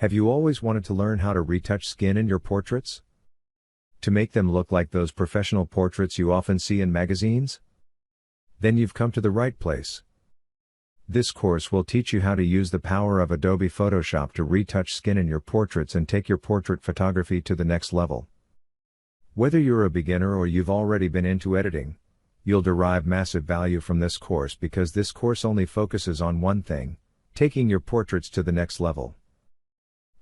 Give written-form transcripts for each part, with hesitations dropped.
Have you always wanted to learn how to retouch skin in your portraits? To make them look like those professional portraits you often see in magazines? Then you've come to the right place. This course will teach you how to use the power of Adobe Photoshop to retouch skin in your portraits and take your portrait photography to the next level. Whether you're a beginner or you've already been into editing, you'll derive massive value from this course because this course only focuses on one thing: taking your portraits to the next level.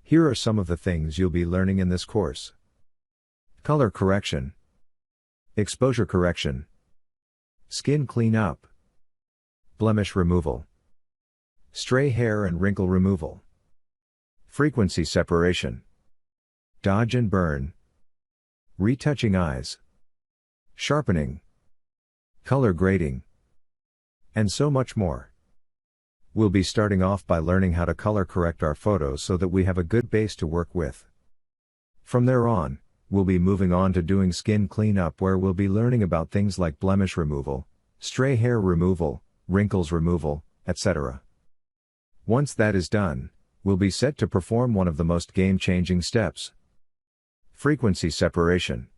Here are some of the things you'll be learning in this course. Color correction, exposure correction, skin cleanup, blemish removal, stray hair and wrinkle removal, frequency separation, dodge and burn, retouching eyes, sharpening, color grading, and so much more. We'll be starting off by learning how to color correct our photos so that we have a good base to work with. From there on, we'll be moving on to doing skin cleanup, where we'll be learning about things like blemish removal, stray hair removal, wrinkles removal, etc. Once that is done, we'll be set to perform one of the most game-changing steps: frequency separation.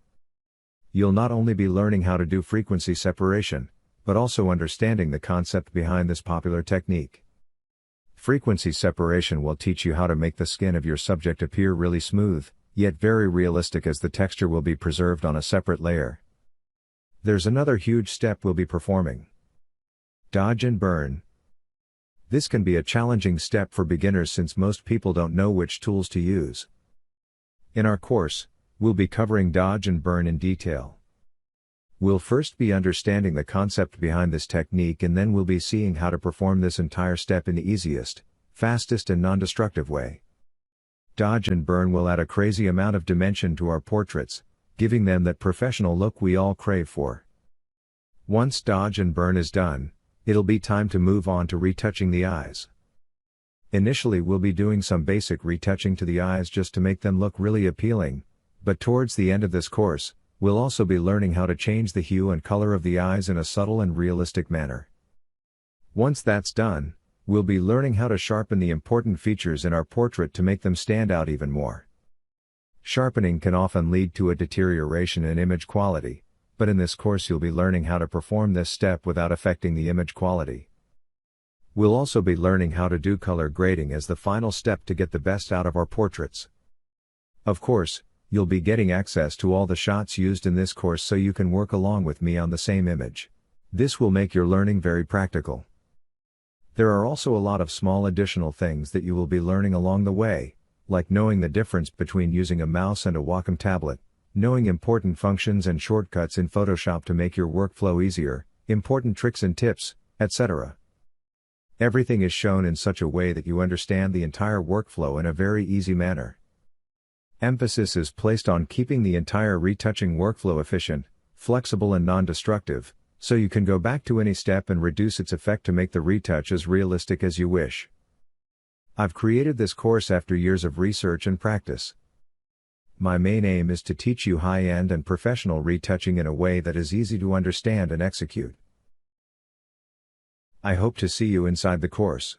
You'll not only be learning how to do frequency separation, but also understanding the concept behind this popular technique. Frequency separation will teach you how to make the skin of your subject appear really smooth, yet very realistic, as the texture will be preserved on a separate layer. There's another huge step we'll be performing: dodge and burn. This can be a challenging step for beginners since most people don't know which tools to use. In our course, we'll be covering dodge and burn in detail. We'll first be understanding the concept behind this technique, and then we'll be seeing how to perform this entire step in the easiest, fastest and non-destructive way. Dodge and burn will add a crazy amount of dimension to our portraits, giving them that professional look we all crave for. Once dodge and burn is done, it'll be time to move on to retouching the eyes. Initially we'll be doing some basic retouching to the eyes just to make them look really appealing, but towards the end of this course, we'll also be learning how to change the hue and color of the eyes in a subtle and realistic manner. Once that's done, we'll be learning how to sharpen the important features in our portrait to make them stand out even more. Sharpening can often lead to a deterioration in image quality, but in this course you'll be learning how to perform this step without affecting the image quality. We'll also be learning how to do color grading as the final step to get the best out of our portraits. Of course, you'll be getting access to all the shots used in this course so you can work along with me on the same image. This will make your learning very practical. There are also a lot of small additional things that you will be learning along the way, like knowing the difference between using a mouse and a Wacom tablet, knowing important functions and shortcuts in Photoshop to make your workflow easier, important tricks and tips, etc. Everything is shown in such a way that you understand the entire workflow in a very easy manner. Emphasis is placed on keeping the entire retouching workflow efficient, flexible and non-destructive, so you can go back to any step and reduce its effect to make the retouch as realistic as you wish. I've created this course after years of research and practice. My main aim is to teach you high-end and professional retouching in a way that is easy to understand and execute. I hope to see you inside the course.